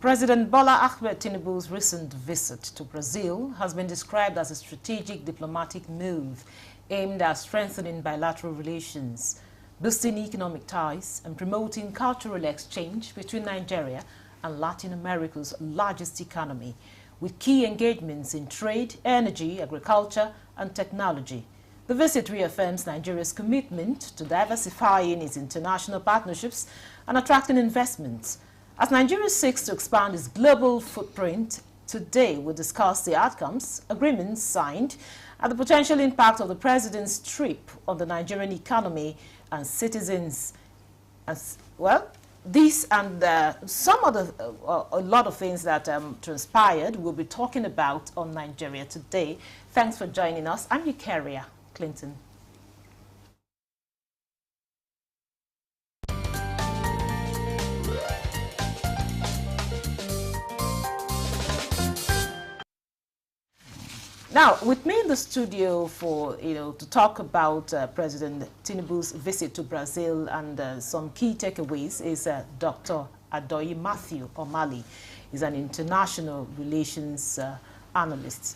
President Bola Ahmed Tinubu's recent visit to Brazil has been described as a strategic diplomatic move aimed at strengthening bilateral relations, boosting economic ties, and promoting cultural exchange between Nigeria and Latin America's largest economy, with key engagements in trade, energy, agriculture, and technology. The visit reaffirms Nigeria's commitment to diversifying its international partnerships and attracting investments. As Nigeria seeks to expand its global footprint, today we'll discuss the outcomes, agreements signed, and the potential impact of the president's trip on the Nigerian economy and citizens. As well, this and some other, a lot of things that transpired, we'll be talking about on Nigeria Today. Thanks for joining us. I'm Eucharia Clinton. Now, with me in the studio for, to talk about President Tinubu's visit to Brazil and some key takeaways is Dr. Adoyi Matthew Omali. He's an international relations analyst.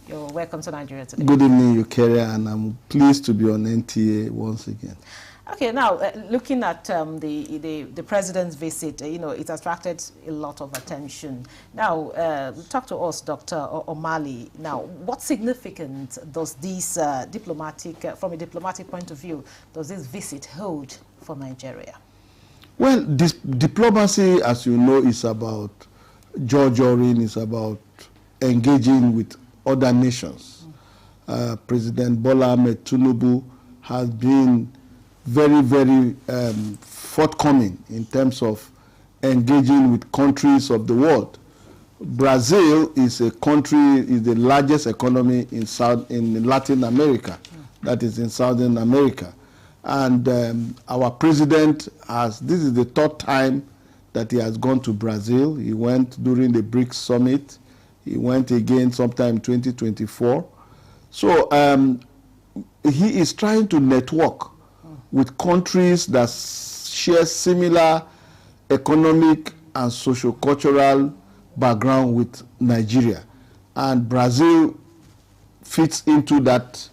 You're welcome to Nigeria Today. Good evening, Eucharia, and I'm pleased to be on NTA once again. Okay, now looking at the president's visit, it attracted a lot of attention. Now, talk to us, Dr. Omali. Now, what significance does this from a diplomatic point of view, does this visit hold for Nigeria? Well, this diplomacy, as you know, is about joining, is about engaging with other nations. President Bola Ahmed Tinubu has been very, very forthcoming in terms of engaging with countries of the world. Brazil is a country, is the largest economy in Latin America, that is in Southern America. And our president this is the third time that he has gone to Brazil. He went during the BRICS summit. He went again sometime in 2024. So he is trying to network with countries that share similar economic and socio-cultural background with Nigeria, and Brazil fits into that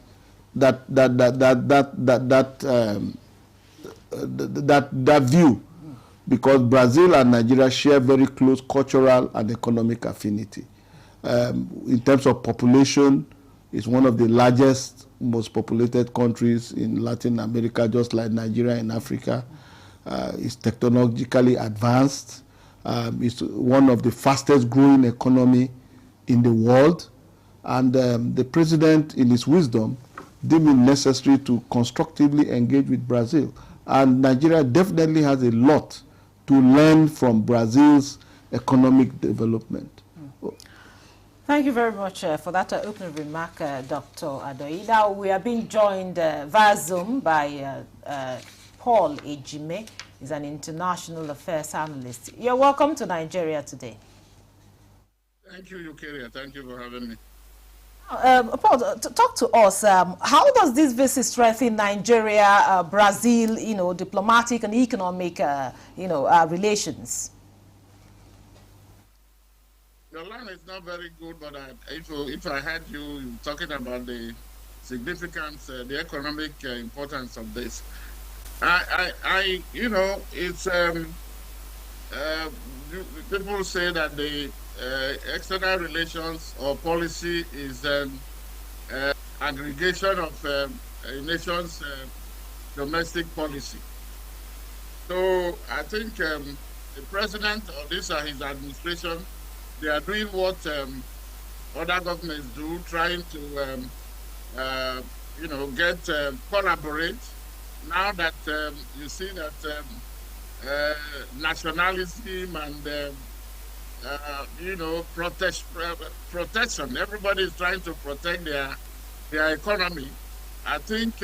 view, because Brazil and Nigeria share very close cultural and economic affinity. In terms of population, it's one of the largest, most populated countries in Latin America, just like Nigeria in Africa. It's technologically advanced. It's one of the fastest growing economy in the world. And the president, in his wisdom, deemed it necessary to constructively engage with Brazil. And Nigeria definitely has a lot to learn from Brazil's economic development. Thank you very much for that opening remark, Dr. Adoyi. Now, we are being joined via Zoom by Paul Ejime. He's an international affairs analyst. You're welcome to Nigeria Today. Thank you, Eucharia. Thank you for having me. Paul, talk to us. How does this visit strengthen Nigeria, Brazil, diplomatic and economic, relations? Your line is not very good, but if I heard you talking about the significance, the economic importance of this, it's people say that the external relations or policy is aggregation of a nation's domestic policy. So I think the president or his administration, they are doing what other governments do, trying to, collaborate. Now that you see that nationalism and, protection, everybody is trying to protect their economy. I think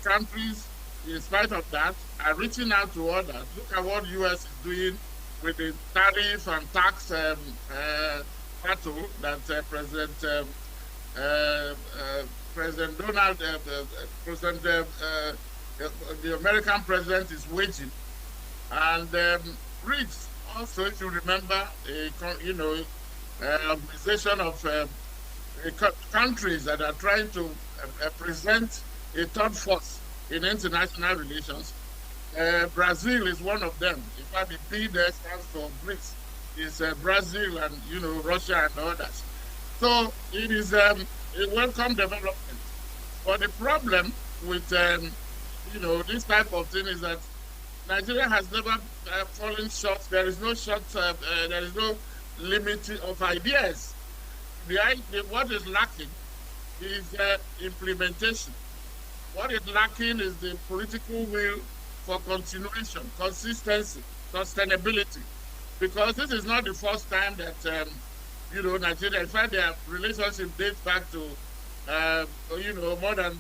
countries, in spite of that, are reaching out to others. Look at what the U.S. is doing with the tariff and tax battle that President Donald, the American president is waging. And BRICS also, if you remember, organization of countries that are trying to present a third force in international relations. Brazil is one of them. In fact, the P there stands for BRICS. It's Brazil and Russia and others. So it is a welcome development. But the problem with this type of thing is that Nigeria has never fallen short. There is no there is no limit of ideas. What is lacking is implementation. What is lacking is the political will for continuation, consistency, sustainability. Because this is not the first time that Nigeria. In fact, their relationship dates back to more than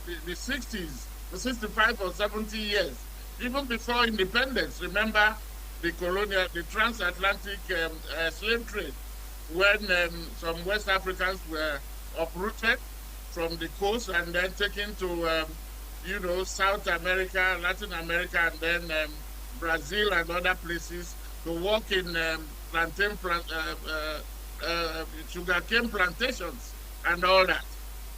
the 60s, the 65 or 70 years, even before independence. Remember the transatlantic slave trade, when some West Africans were uprooted from the coast and then taken to South America, Latin America, and then Brazil and other places to work in sugarcane plantations and all that.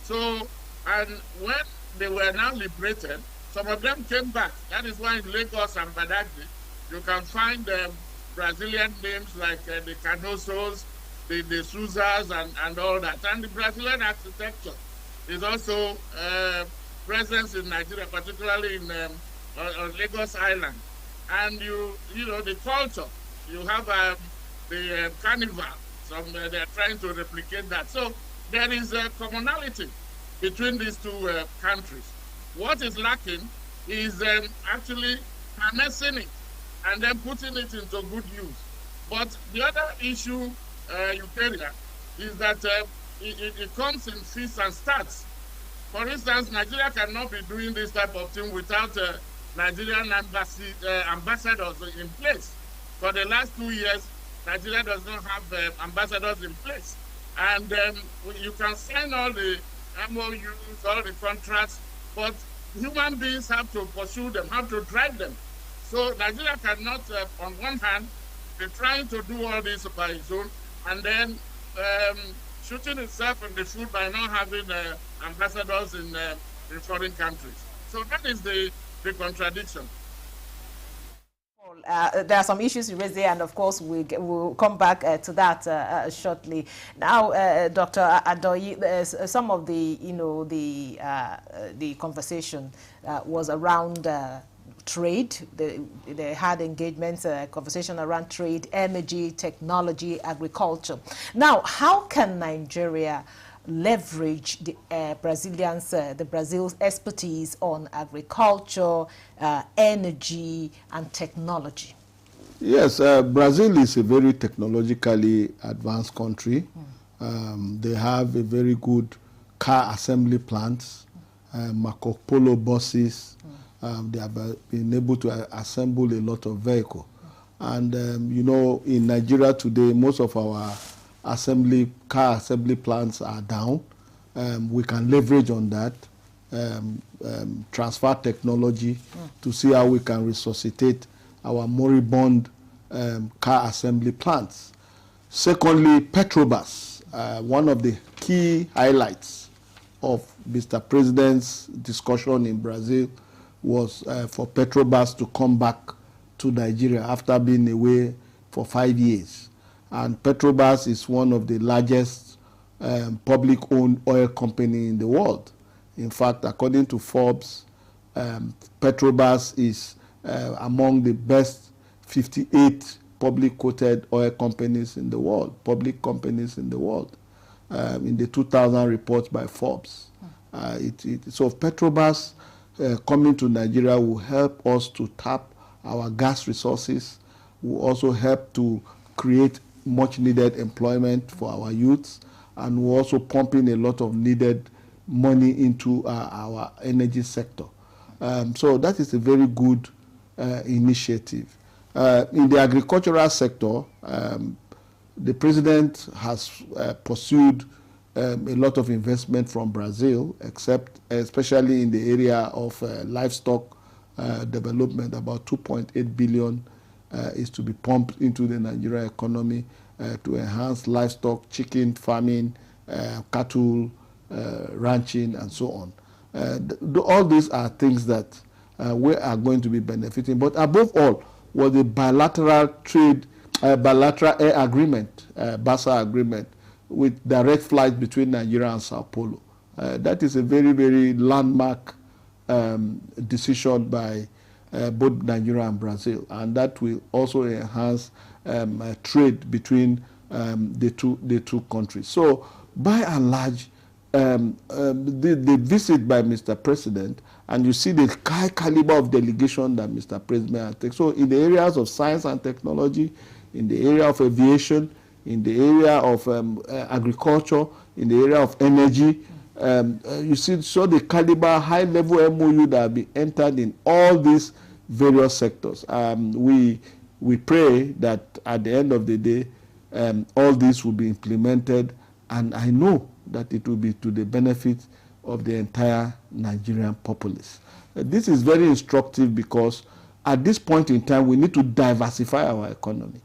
So, and when they were now liberated, some of them came back. That is why in Lagos and Badagry, you can find Brazilian names like the Canosos, the Souzas, and all that. And the Brazilian architecture is also present in Nigeria, particularly in on Lagos Island. And the culture, you have the carnival. They are trying to replicate that. So there is a commonality between these two countries. What is lacking is actually harnessing it and then putting it into good use. But the other issue, Euteria, is that it comes in fits and starts. For instance, Nigeria cannot be doing this type of thing without Nigerian ambassadors in place. For the last 2 years, Nigeria does not have ambassadors in place. And you can sign all the MOUs, all the contracts, but human beings have to pursue them, have to drive them. So Nigeria cannot, on one hand, be trying to do all this by its own, and then shooting itself in the foot by not having ambassadors in foreign countries. So that is the contradiction. There are some issues you raised there, and of course we'll come back to that shortly. Now, Dr. Adoyi, some of the the conversation was around trade. They had engagements, conversation around trade, energy, technology, agriculture. Now, how can Nigeria leverage the Brazil's expertise on agriculture, energy, and technology? Yes, Brazil is a very technologically advanced country. They have a very good car assembly plants, Marco Polo buses. They have been able to assemble a lot of vehicles. And, in Nigeria today, most of our car assembly plants are down. We can leverage on that, transfer technology to see how we can resuscitate our moribund car assembly plants. Secondly, Petrobras. One of the key highlights of Mr. President's discussion in Brazil was for Petrobras to come back to Nigeria after being away for 5 years. And Petrobras is one of the largest public-owned oil company in the world. In fact, according to Forbes, Petrobras is among the best 58 public-quoted oil companies in the world, public companies in the world, in the 2000 report by Forbes. So Petrobras coming to Nigeria will help us to tap our gas resources, will also help to create much needed employment for our youths, and we're also pumping a lot of needed money into our energy sector. So that is a very good initiative. In the agricultural sector, the president has pursued a lot of investment from Brazil, especially in the area of livestock development, about $2.8 billion is to be pumped into the Nigerian economy to enhance livestock, chicken farming, cattle, ranching, and so on. All these are things that we are going to be benefiting. But above all, was the bilateral trade, bilateral air agreement, BASA agreement, with direct flights between Nigeria and Sao Paulo. That is a very, very landmark decision by both Nigeria and Brazil, and that will also enhance trade between the two countries. So, by and large, the visit by Mr. President, and you see the high caliber of delegation that Mr. President has taken. So, in the areas of science and technology, in the area of aviation, in the area of agriculture, in the area of energy, you see the caliber, high-level MOU that have been entered in all these various sectors. We pray that at the end of the day, all this will be implemented, and I know that it will be to the benefit of the entire Nigerian populace. This is very instructive because at this point in time, we need to diversify our economy.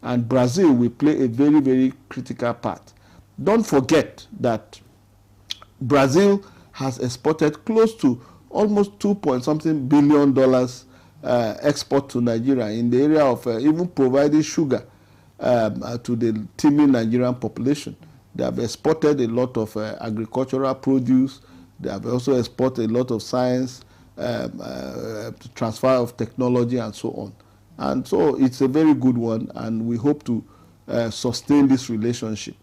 And Brazil will play a very, very critical part. Don't forget that Brazil has exported close to almost $2.something billion export to Nigeria in the area of even providing sugar to the teeming Nigerian population. They have exported a lot of agricultural produce. They have also exported a lot of science, transfer of technology, and so on. And so it's a very good one, and we hope to sustain this relationship.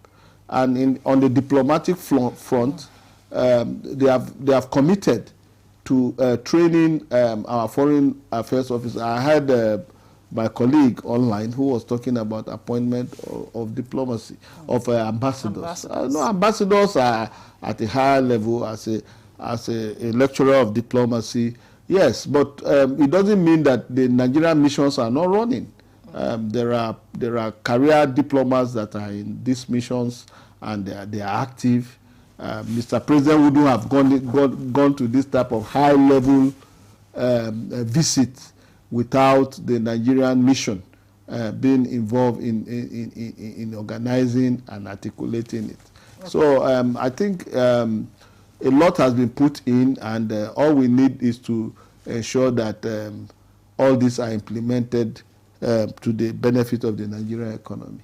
And on the diplomatic front, they have committed to training our foreign affairs officer. I had my colleague online who was talking about appointment of diplomacy, of ambassadors. Ambassadors are at a higher level as a lecturer of diplomacy. Yes, but it doesn't mean that the Nigerian missions are not running. There are career diplomats that are in these missions, and they are active. Mr. President wouldn't have gone to this type of high-level visit without the Nigerian mission being involved in organizing and articulating it. Okay. So I think a lot has been put in, and all we need is to ensure that all these are implemented to the benefit of the Nigerian economy.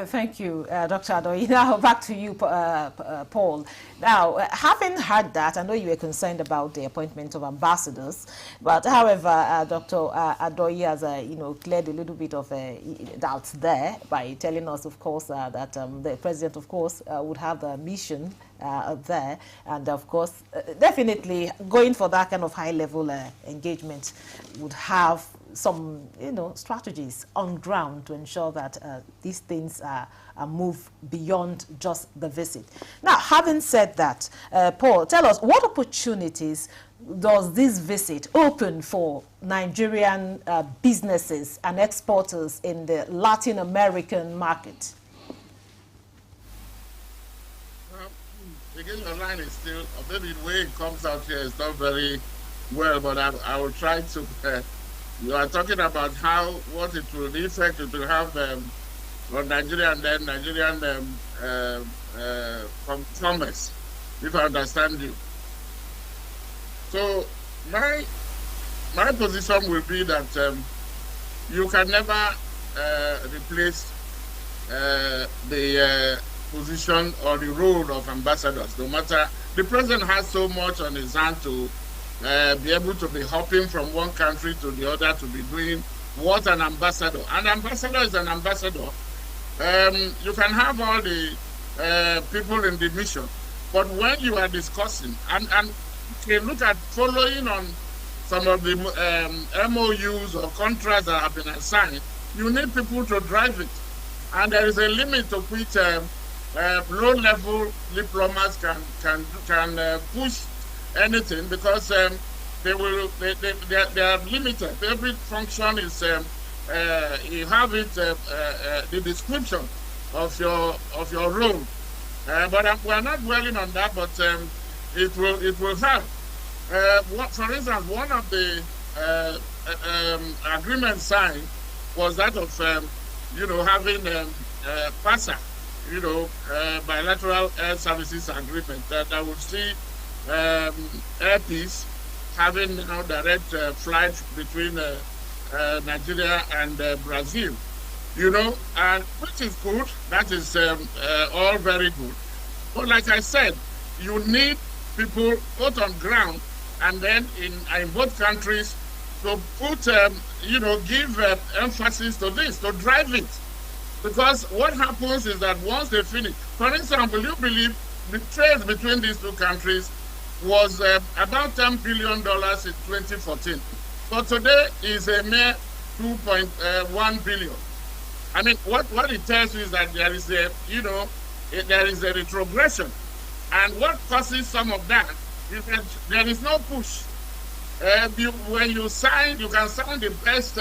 Thank you, Dr. Adoyi. Now, back to you, Paul. Now, having heard that, I know you were concerned about the appointment of ambassadors, but however, Dr. Adoyi has, cleared a little bit of doubts there by telling us, of course, that the president, of course, would have the mission there, and of course, definitely going for that kind of high-level engagement would have some, strategies on ground to ensure that these things are moved beyond just the visit. Now, having said that, Paul, tell us, what opportunities does this visit open for Nigerian businesses and exporters in the Latin American market? Again, your line is still, maybe the way it comes out here is not very well, but I will try to. You are talking about what it will, the effect it will have on Nigeria and then Nigerian commerce, if I understand you. So my position will be that you can never replace the position or the role of ambassadors, no matter. The president has so much on his hand to be able to be hopping from one country to the other to be doing what an ambassador. An ambassador is an ambassador. You can have all the people in the mission, but when you are discussing, and you look at following on some of the MOUs or contracts that have been assigned, you need people to drive it. And there is a limit to which low-level diplomats can push anything, because they are limited. Every function is you have it the description of your role, but we are not dwelling on that. But it will help. For instance, one of the agreements signed was that of, having PASA, bilateral air services agreement that would see Air Peace having now direct flights between Nigeria and Brazil, and which is good. That is all very good. But like I said, you need people both on ground and then in both countries to put, give emphasis to this, to drive it. Because what happens is that once they finish, for example, you believe the trade between these two countries was about $10 billion in 2014. But today is a mere 2.1 billion. I mean, what it tells you is that there is there is a retrogression. And what causes some of that is that there is no push. When you sign, you can sign the best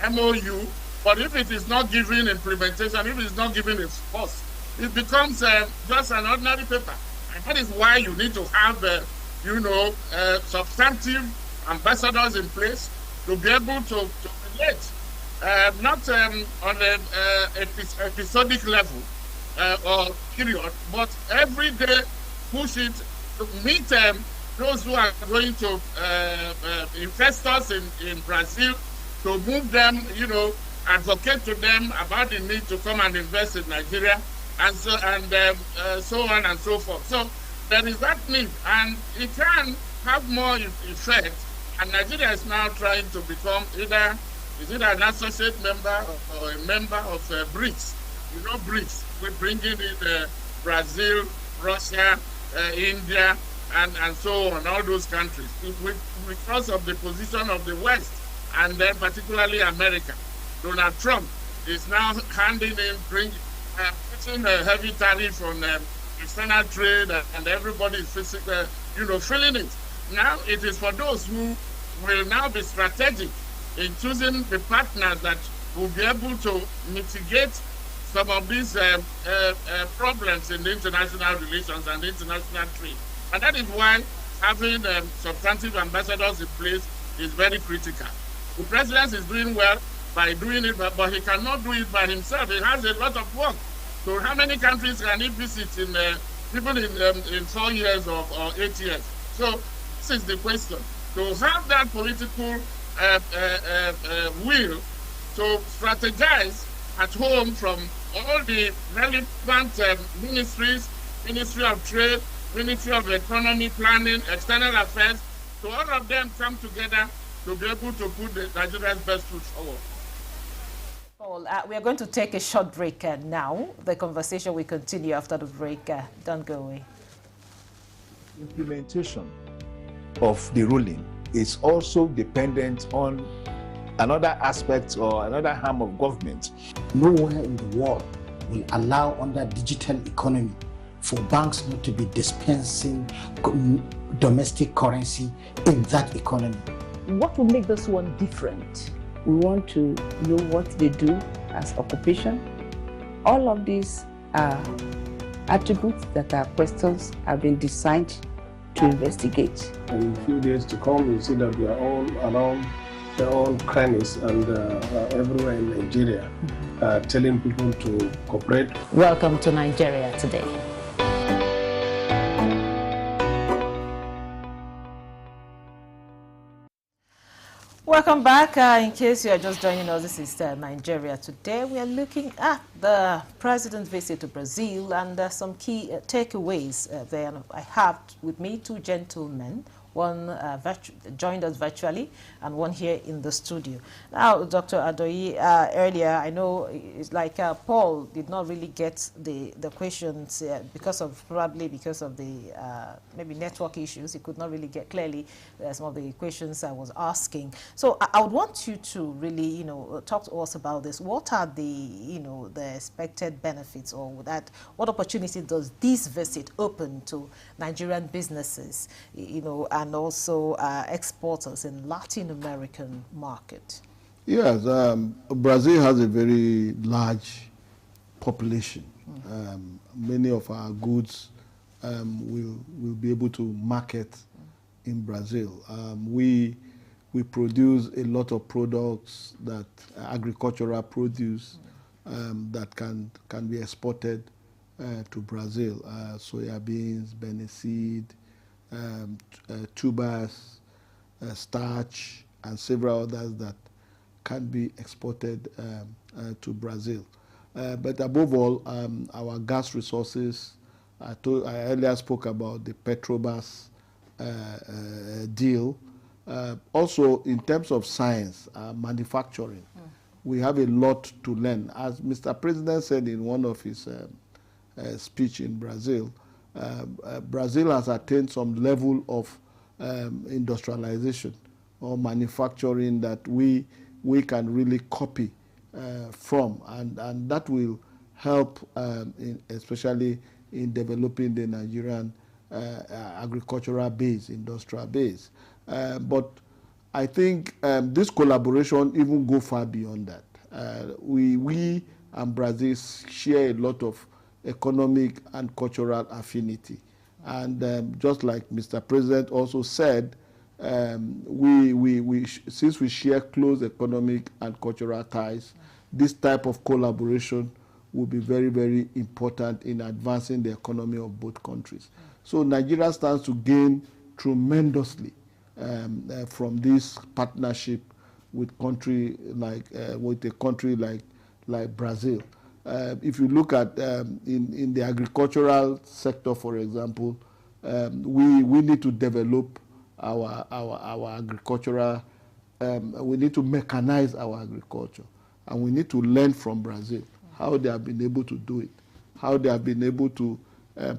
MOU, but if it is not given implementation, if it is not given a force, it becomes just an ordinary paper. And that is why you need to have, substantive ambassadors in place to be able to relate, not on an episodic level or period, but every day push it to meet those who are going to investors in Brazil, to move them, advocate to them about the need to come and invest in Nigeria, and so on and so forth. So there is that need, and it can have more effect. And Nigeria is now trying to become either an associate member or a member of BRICS. BRICS. We're bringing in Brazil, Russia, India, and so on, all those countries, because of the position of the West, and then particularly America. Donald Trump is now putting a heavy tariff on external trade, and everybody is feeling it. Now it is for those who will now be strategic in choosing the partners that will be able to mitigate some of these problems in the international relations and international trade. And that is why having substantive ambassadors in place is very critical. The president is doing well by doing it, but he cannot do it by himself. He has a lot of work. So how many countries can he visit even in 4 years or 8 years? So this is the question. To have that political will to strategize at home from all the relevant ministries, Ministry of Trade, Ministry of Economy, Planning, External Affairs, to all of them come together to be able to put Nigeria's best foot forward. Paul, we are going to take a short break now. The conversation will continue after the break. Don't go away. Implementation of the ruling is also dependent on another aspect or another arm of government. Nowhere in the world will allow under digital economy for banks not to be dispensing domestic currency in that economy. What will make this one different? We want to know what they do as occupation. All of these are attributes that are questions have been designed to investigate. In a few days to come, you see that we are all around their own crannies and everywhere in Nigeria, telling people to cooperate. Welcome to Nigeria Today. Welcome back. In case you are just joining us, this is Nigeria Today. We are looking at the president's visit to Brazil and some key takeaways there. I have with me two gentlemen. One joined us virtually and one here in the studio. Now, Dr. Adoyi, earlier, I know it's like Paul did not really get the questions probably because of the maybe network issues. He could not really get clearly some of the questions I was asking. So I would want you to really, talk to us about this. What are the, the expected benefits, or what opportunity does this visit open to Nigerian businesses, and also exporters in Latin American market? Yes, Brazil has a very large population. Many of our goods will be able to market in Brazil. We We produce a lot of products that agricultural produce that can be exported to Brazil. Soya beans, beniseed, tubers, starch, and several others that can be exported to Brazil. But above all, our gas resources, I earlier spoke about the Petrobras deal. Also, in terms of science, manufacturing, we have a lot to learn. As Mr. President said in one of his speech in Brazil, Brazil has attained some level of industrialization or manufacturing that we can really copy from, and that will help, especially in developing the Nigerian agricultural base, industrial base. But I think this collaboration even go far beyond that. We and Brazil share a lot of economic and cultural affinity. And just like Mr. President also said, since we share close economic and cultural ties, this type of collaboration will be very, very important in advancing the economy of both countries. So Nigeria stands to gain tremendously from this partnership with a country like Brazil. If you look at in the agricultural sector, for example, we need to develop our agricultural. We need to mechanize our agriculture, and we need to learn from Brazil how they have been able to do it, how they have been able to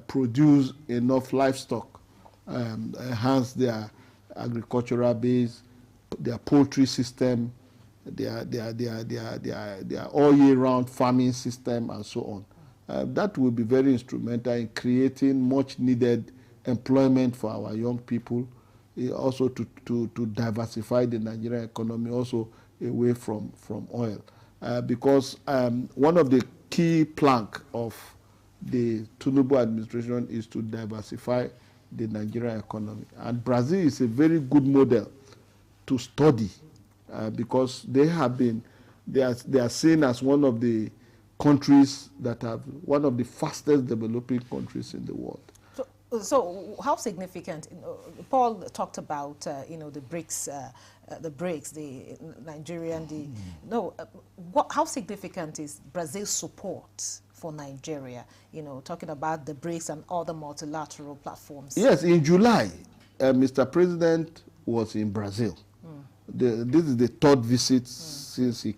produce enough livestock, enhance their agricultural base, their poultry system, their all year round farming system, and so on. That will be very instrumental in creating much needed employment for our young people, also to diversify the Nigerian economy also away from oil. Because one of the key plank of the Tinubu administration is to diversify the Nigerian economy. And Brazil is a very good model to study because they are seen as one of the countries that have one of the fastest developing countries in the world. So how significant? Paul talked about the BRICS, the Nigerian. How significant is Brazil's support for Nigeria? Talking about the BRICS and other multilateral platforms. Yes, in July, Mr. President was in Brazil. This is the third visit since he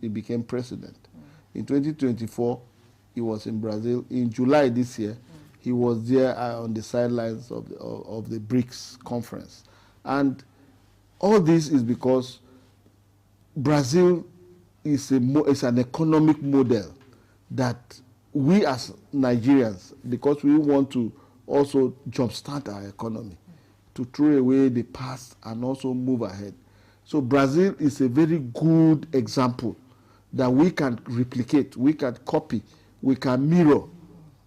became president. In 2024, he was in Brazil. In July this year, he was there on the sidelines of the BRICS conference. And all this is because Brazil is an economic model that we as Nigerians, because we want to also jumpstart our economy, to throw away the past and also move ahead. So Brazil is a very good example that we can replicate, we can copy, we can mirror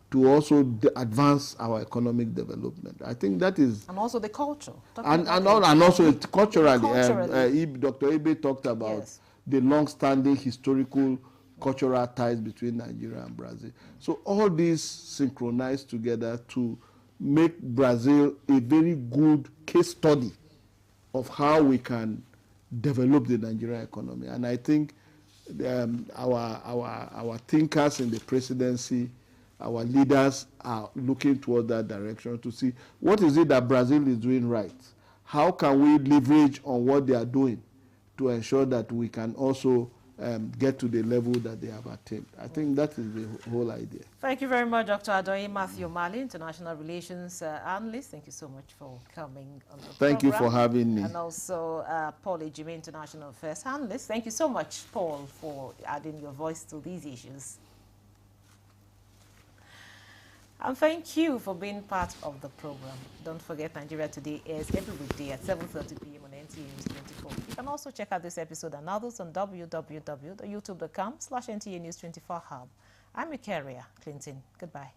to also advance our economic development. I think that is... And also the culture. And also culturally. Dr. Ibe talked about the long-standing historical cultural ties between Nigeria and Brazil. So all these synchronize together to make Brazil a very good case study of how we can develop the Nigerian economy. And I think our thinkers in the presidency, our leaders are looking toward that direction to see what is it that Brazil is doing right. How can we leverage on what they are doing to ensure that we can also get to the level that they have attained. I think that is the whole idea. Thank you very much, Dr. Adoyin Matthew Mali, International Relations Analyst. Thank you so much for coming on the program. Thank you for having me. And also Paul Ejime, International Affairs Analyst. Thank you so much, Paul, for adding your voice to these issues. And thank you for being part of the program. Don't forget, Nigeria Today airs every weekday at 7:30 p.m. on NTA News 24. You can also check out this episode and others on www.youtube.com/NTA News 24 Hub. I'm Eukaria Clinton. Goodbye.